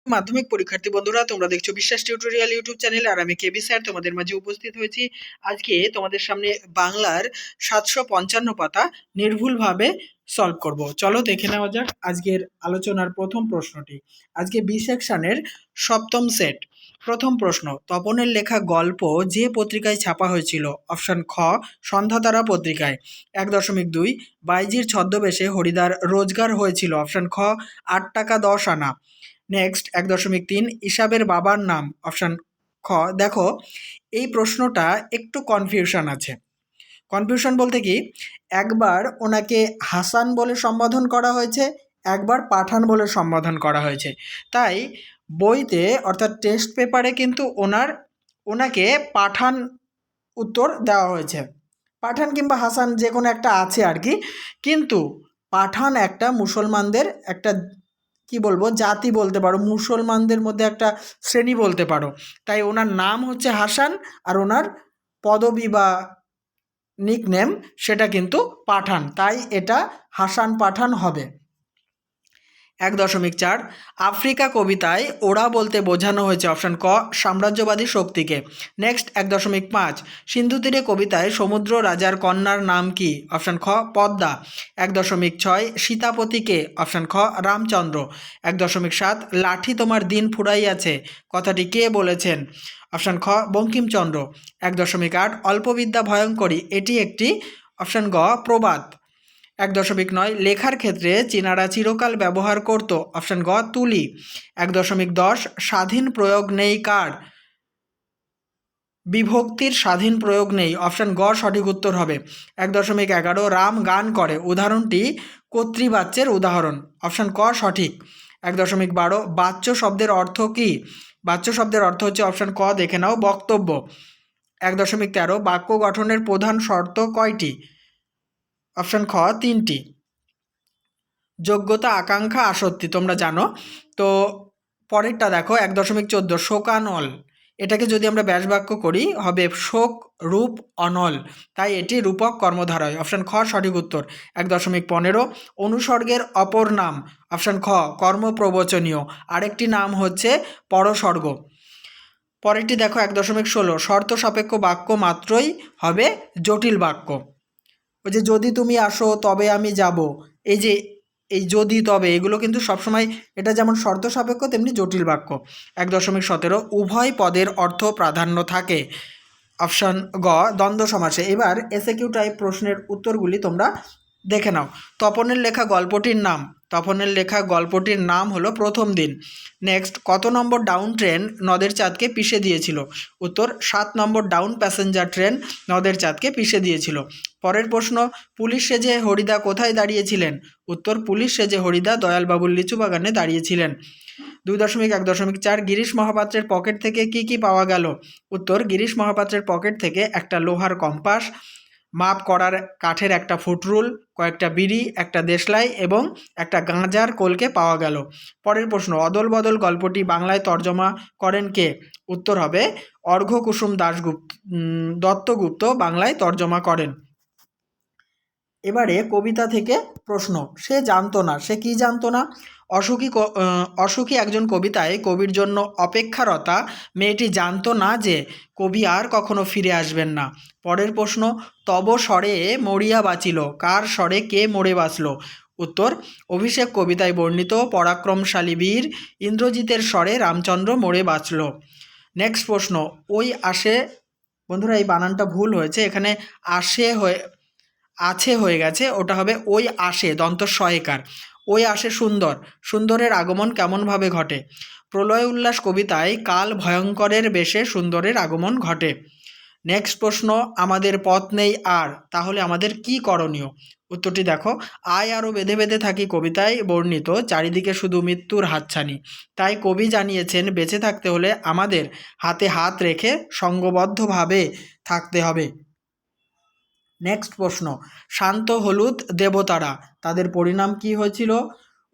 মাধ্যমিক পরীক্ষার্থী বন্ধুরা, তোমরা দেখছো বিশ্বাস টিউটোরিয়াল ইউটিউব চ্যানেল, আর আমি কেবি স্যার তোমাদের মাঝে উপস্থিত হয়েছি। আজকে তোমাদের সামনে বাংলার 755 পাতা নির্ভুলভাবে সলভ করব। চলো দেখে নেওয়া যাক আজকের আলোচনার প্রথম প্রশ্নটি। আজকে বি সেকশনের সপ্তম সেট। প্রথম প্রশ্ন, তপনের লেখা গল্প যে পত্রিকায় ছাপা হয়েছিল? অপশন খ, সন্ধ্যাতারা পত্রিকায়। 1.2, বাইজির ছদ্মবেশে হরিদার রোজগার হয়েছিল? অপশন খ, 8 টাকা 10 আনা। নেক্সট 1.3, ইসাবের বাবার নাম? অপশান খ। দেখো, এই প্রশ্নটা একটু কনফিউশন আছে। কনফিউশন বলতে কি, একবার ওনাকে হাসান বলে সম্বোধন করা হয়েছে, একবার পাঠান বলে সম্বোধন করা হয়েছে। তাই বইতে অর্থাৎ টেস্ট পেপারে কিন্তু ওনাকে পাঠান উত্তর দেওয়া হয়েছে। পাঠান কিংবা হাসান যে কোনো একটা আছে আর কি। কিন্তু পাঠান একটা মুসলমানদের একটা কি বলবো জাতি বলতে পারো, মুসলমানদের মধ্যে একটা শ্রেণী বলতে পারো। তাই ওনার নাম হচ্ছে হাসান, আর ওনার পদবি বা নিকনেম সেটা কিন্তু পাঠান, তাই এটা হাসান পাঠান হবে। 1.4, আফ্রিকা কবিতায় ওরা বলতে বোঝানো হয়েছে? অপশান ক, সাম্রাজ্যবাদী শক্তিকে। নেক্সট 1.5, সিন্ধু তীরে কবিতায় সমুদ্র রাজার কন্যার নাম কি? অপশান খ, পদ্মা। 1.6, সীতাপতিকে? অপশান খ, রামচন্দ্র। 1.7, লাঠি তোমার দিন ফুরাইয়াছে কথাটি কে বলেছেন? অপশান খ, বঙ্কিমচন্দ্র। 1.8, অল্পবিদ্যা ভয়ঙ্করী এটি একটি? অপশান গ, প্রবাদ। 1.9, লেখার ক্ষেত্রে চীনারা চিরকাল ব্যবহার করত? অপশান গ, তুলি। 1.10, স্বাধীন প্রয়োগ নেই কার? বিভক্তির স্বাধীন প্রয়োগ নেই। অপশান গ সঠিক উত্তর হবে। 1.11, রাম গান করে উদাহরণটি কর্তৃবাচ্যের উদাহরণ? অপশান ক সঠিক। 1.12, বাচ্য শব্দের অর্থ কি? বাচ্য শব্দের অর্থ হচ্ছে অপশান ক, দেখে নাও, বক্তব্য। 1.13, বাক্য গঠনের প্রধান শর্ত কয়টি? অপশান খ, 3টি। যোগ্যতা, আকাঙ্ক্ষা, আসক্তি তোমরা জানো। তো পরেরটা দেখো 1.14, শোকানল এটাকে যদি আমরা ব্যাসবাক্য করি হবে শোক রূপ অনল, তাই এটি রূপক কর্মধারয়। অপশান খ সঠিক উত্তর। 1.15, অনুসর্গের অপর নাম? অপশান খ, কর্মপ্রবচনীয়। আরেকটি নাম হচ্ছে পরসর্গ। পরেরটি দেখো 1.16, শর্ত সাপেক্ষ বাক্য মাত্রই হবে জটিল বাক্য। ওই যে যদি তুমি আসো তবে আমি যাব, এই যদি তবে এগুলো কিন্তু সবসময় এটা যেমন শর্ত সাপেক্ষ তেমনি জটিল বাক্য। 1.17, উভয় পদের অর্থ প্রাধান্য থাকে? অপশান গ, দ্বন্দ্ব সমাসে। এবার এসএকিউ টাইপ প্রশ্নের উত্তরগুলি তোমরা দেখে নাও। তপনের লেখা গল্পটির নাম? তপনের লেখা গল্পটির নাম হলো প্রথম দিন। নেক্সট, কত নম্বর ডাউন ট্রেন নদের চাঁদকে পিষে দিয়েছিল? উত্তর 7 নম্বর ডাউন প্যাসেঞ্জার ট্রেন নদের চাঁদকে পিষে দিয়েছিল। পরের প্রশ্ন, পুলিশ সেজে হরিদা কোথায় দাঁড়িয়েছিলেন? উত্তর, পুলিশ সেজে হরিদা দয়ালবাবুর লিচু বাগানে দাঁড়িয়েছিলেন। 2.1.4, গিরিশ মহাপাত্রের পকেট থেকে কি কি পাওয়া গেল? উত্তর, গিরিশ মহাপাত্রের পকেট থেকে একটা লোহার কম্পাস, মাপ করার কাঠের একটা ফুটরুল, কয়েকটা বিড়ি, একটা দেশলাই এবং একটা গাঁজার কলকে পাওয়া গেল। পরের প্রশ্ন, অদল বদল গল্পটি বাংলায় তর্জমা করেন কে? উত্তর হবে অর্ঘ্যকুসুম দত্তগুপ্ত বাংলায় তর্জমা করেন। এবারে কবিতা থেকে প্রশ্ন, সে জানতো না, সে কি জানতো না? অসুখী একজন কবিতায় কবির জন্য অপেক্ষারতা মেয়েটি জানতো না যে কবি আর কখনো ফিরে আসবেন না। পরের প্রশ্ন, তব স্বরে মরিয়া বাঁচিল, কার স্বরে কে মরে বাঁচল? উত্তর, অভিষেক কবিতায় বর্ণিত পরাক্রমশালী বীর ইন্দ্রজিতের স্বরে রামচন্দ্র মরে বাঁচল। নেক্সট প্রশ্ন, ওই আসে, বন্ধুরা এই বানানটা ভুল হয়েছে, এখানে আছে হয়ে গেছে, ওটা হবে ওই আসে দন্ত সয়কার। ওই আসে সুন্দর, সুন্দরের আগমন কেমনভাবে ঘটে? প্রলয় উল্লাস কবিতায় কাল ভয়ঙ্করের বেশে সুন্দরের আগমন ঘটে। নেক্সট প্রশ্ন, আমাদের পথ নেই আর, তাহলে আমাদের কি করণীয়? উত্তরটি দেখো, আয় আরও বেঁধে বেঁধে থাকি কবিতায় বর্ণিত চারিদিকে শুধু মৃত্যুর হাতছানি। তাই কবি জানিয়েছেন বেঁচে থাকতে হলে আমাদের হাতে হাত রেখে সঙ্গবদ্ধভাবে থাকতে হবে। নেক্সট প্রশ্ন, শান্ত হলুদ দেবতারা তাদের পরিণাম কি হয়েছিল?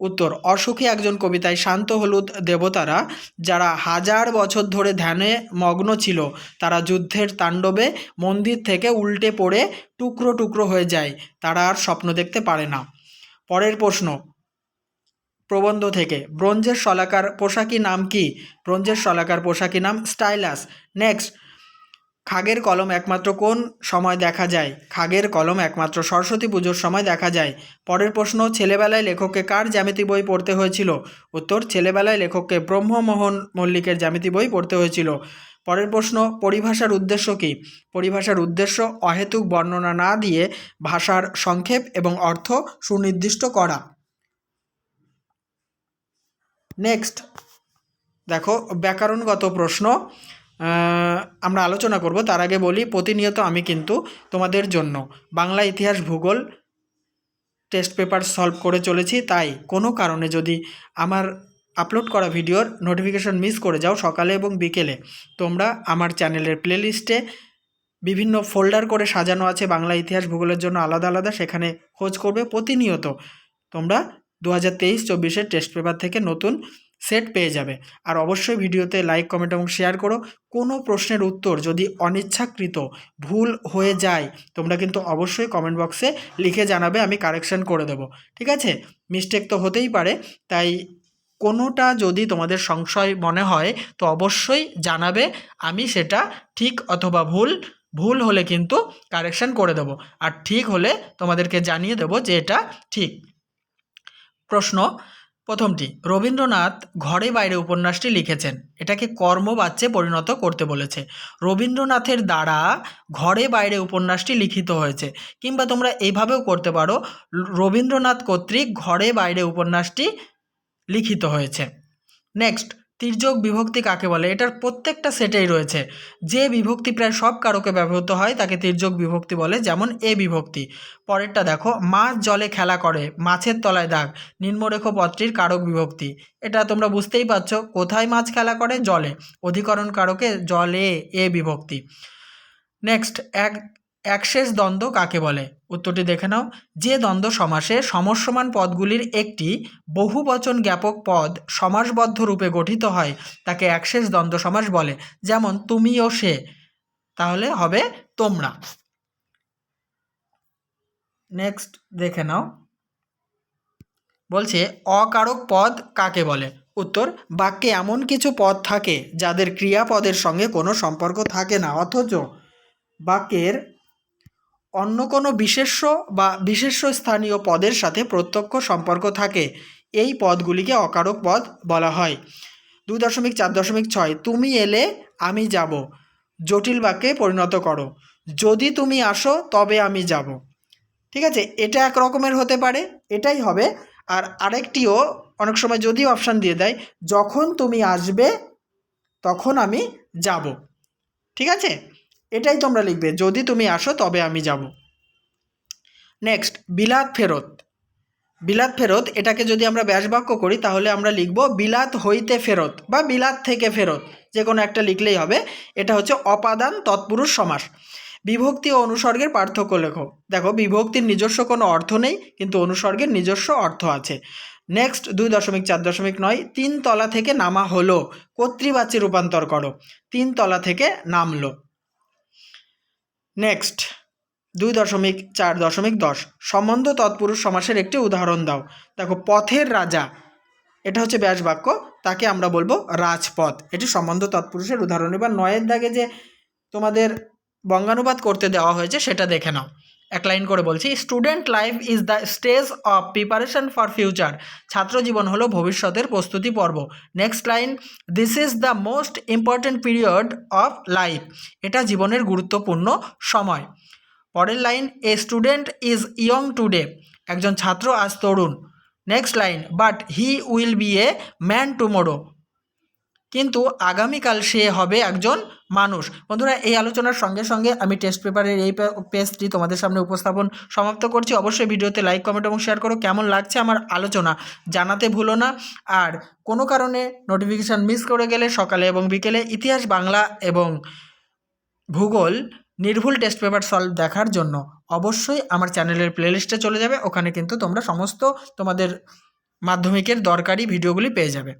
উত্তর, অসুখী একজন কবিতায় শান্ত হলুদ দেবতারা যারা 1000 বছর ধরে ধ্যানে মগ্ন ছিল তারা যুদ্ধের তাণ্ডবে মন্দির থেকে উল্টে পড়ে টুকরো টুকরো হয়ে যায়, তারা আর স্বপ্ন দেখতে পারে না। পরের প্রশ্ন, প্রবন্ধ থেকে। ব্রোঞ্জের শলাকার পোশাকি নাম কি? ব্রোঞ্জের শলাকার পোশাকি নাম স্টাইলাস। নেক্সট, খাগের কলম একমাত্র কোন সময় দেখা যায়? খাগের কলম একমাত্র সরস্বতী পুজোর সময় দেখা যায়। পরের প্রশ্ন, ছেলেবেলায় লেখককে কার জ্যামিতি বই পড়তে হয়েছিল? উত্তর, ছেলেবেলায় লেখককে ব্রহ্মমোহন মল্লিকের জ্যামিতি বই পড়তে হয়েছিল। পরের প্রশ্ন, পরিভাষার উদ্দেশ্য কী? পরিভাষার উদ্দেশ্য অহেতুক বর্ণনা না দিয়ে ভাষার সংক্ষেপ এবং অর্থ সুনির্দিষ্ট করা। নেক্সট দেখো, ব্যাকরণগত প্রশ্ন আমরা আলোচনা করব। তার আগে বলি, প্রতিনিয়ত আমি কিন্তু তোমাদের জন্য বাংলা, ইতিহাস, ভূগোল টেস্ট পেপার সলভ করে চলেছি। তাই কোনো কারণে যদি আমার আপলোড করা ভিডিওর নোটিফিকেশন মিস করে যাও সকালে এবং বিকেলে, তোমরা আমার চ্যানেলের প্লেলিস্টে বিভিন্ন ফোল্ডার করে সাজানো আছে বাংলা, ইতিহাস, ভূগোলের জন্য আলাদা আলাদা, সেখানে খোঁজ করবে। প্রতিনিয়ত তোমরা 2023-24 টেস্ট পেপার থেকে নতুন সেট পেয়ে যাবে। আর অবশ্যই ভিডিওতে লাইক, কমেন্ট এবং শেয়ার করো। কোনো প্রশ্নের উত্তর যদি অনিচ্ছাকৃত ভুল হয়ে যায়, তোমরা কিন্তু অবশ্যই কমেন্ট বক্সে লিখে জানাবে, আমি কারেকশন করে দেবো। ঠিক আছে? মিস্টেক তো হতেই পারে, তাই কোনোটা যদি তোমাদের সংশয় মনে হয় তো অবশ্যই জানাবে, আমি সেটা ঠিক অথবা ভুল হলে কিন্তু কারেকশন করে দেবো, আর ঠিক হলে তোমাদেরকে জানিয়ে দেবো যে এটা ঠিক। প্রশ্ন প্রথমটি, রবীন্দ্রনাথ ঘরে বাইরে উপন্যাসটি লিখেছেন, এটাকে কর্মবাচ্যে পরিণত করতে বলেছে। রবীন্দ্রনাথের দ্বারা ঘরে বাইরে উপন্যাসটি লিখিত হয়েছে, কিংবা তোমরা এইভাবেও করতে পারো, রবীন্দ্রনাথ কর্তৃক ঘরে বাইরে উপন্যাসটি লিখিত হয়েছে। নেক্সট, তির্যক বিভক্তি কাকে বলে? এটার প্রত্যেকটা সেটেই রয়েছে। যে বিভক্তি প্রায় সব কারকে ব্যবহৃত হয় তাকে তির্যক বিভক্তি বলে, যেমন এ বিভক্তি। পরেরটা দেখো, মাছ জলে খেলা করে, মাছের তলায় দাগ, নিম্নরেখ পদটির কারক বিভক্তি। এটা তোমরা বুঝতেই পারছো, কোথায় মাছ খেলা করে? জলে, অধিকরণ কারকে জলে এ বিভক্তি। নেক্সট, একশেষ দ্বন্দ্ব কাকে বলে? উত্তরটি দেখে নাও। যে দ্বন্দ্ব সমাসে সমস্যমান পদগুলির একটি বহুবচন জ্ঞাপক পদ সমাসবদ্ধ রূপে গঠিত হয় তাকে একশেষ দ্বন্দ্ব সমাস বলে। যেমন তুমি ও সে, তাহলে হবে তোমরা। নেক্সট দেখে নাও, বলছে অকারক পদ কাকে বলে? উত্তর, বাক্যে এমন কিছু পদ থাকে যাদের ক্রিয়াপদের সঙ্গে কোনো সম্পর্ক থাকে না, অথচ বাক্যের অন্য কোনো বিশেষ্য বা বিশেষ্য স্থানীয় পদের সাথে প্রত্যক্ষ সম্পর্ক থাকে, এই পদগুলিকে অকারক পদ বলা হয়। 2.4.6, তুমি এলে আমি যাব, জটিল বাক্যে পরিণত করো। যদি তুমি আসো তবে আমি যাব। ঠিক আছে, এটা এক রকমের হতে পারে, এটাই হবে। আর আরেকটিও অনেক সময় যদি অপশান দিয়ে দেয়, যখন তুমি আসবে তখন আমি যাব। ঠিক আছে, এটাই তোমরা লিখবে, যদি তুমি আসো তবে আমি যাব। নেক্সট, বিলাত ফেরত। বিলাত ফেরত, এটাকে যদি আমরা ব্যাসবাক্য করি তাহলে আমরা লিখব বিলাত হইতে ফেরত বা বিলাত থেকে ফেরত, যে কোনো একটা লিখলেই হবে। এটা হচ্ছে অপাদান তৎপুরুষ সমাস। বিভক্তি ও অনুসর্গের পার্থক্য লেখো। দেখো, বিভক্তির নিজস্ব কোনো অর্থ নেই, কিন্তু অনুসর্গের নিজস্ব অর্থ আছে। নেক্সট 2.4.9, 3 তলা থেকে নামা হলো, কর্তৃবাচ্যে রূপান্তর করো। 3 তলা থেকে নামলো। নেক্সট 2.4.10, সম্বন্ধ তৎপুরুষ সমাসের একটি উদাহরণ দাও। দেখো, পথের রাজা, এটা হচ্ছে ব্যাসবাক্য, তাকে আমরা বলবো রাজপথ, এটি সম্বন্ধ তৎপুরুষের উদাহরণ। এবার 9-এর দাগে যে তোমাদের বঙ্গানুবাদ করতে দেওয়া হয়েছে সেটা দেখে নাও। এক লাইন করে বলছি, student life is the stage of preparation for future, ছাত্র জীবন হলো ভবিষ্যতের প্রস্তুতি পর্ব। Next line, this is the most important period of life, এটা জীবনের গুরুত্বপূর্ণ সময়। পরের line, a student is young today, একজন ছাত্র আজ তরুণ। Next line, but he will be a man tomorrow, কিন্তু আগামীকাল সে হবে একজন মানুষ। বন্ধুরা, এই আলোচনার সঙ্গে সঙ্গে আমি টেস্ট পেপারের এই পেজটি তোমাদের সামনে উপস্থাপন সমাপ্ত করছি। অবশ্যই ভিডিওতে লাইক, কমেন্ট এবং শেয়ার করো। কেমন লাগছে আমার আলোচনা জানাতে ভুলো না। আর কোনো কারণে নোটিফিকেশান মিস করে গেলে সকালে এবং বিকেলে ইতিহাস, বাংলা এবং ভূগোল নির্ভুল টেস্ট পেপার সলভ দেখার জন্য অবশ্যই আমার চ্যানেলের প্লেলিস্টে চলে যাবে, ওখানে কিন্তু তোমরা সমস্ত তোমাদের মাধ্যমিকের দরকারি ভিডিওগুলি পেয়ে যাবে।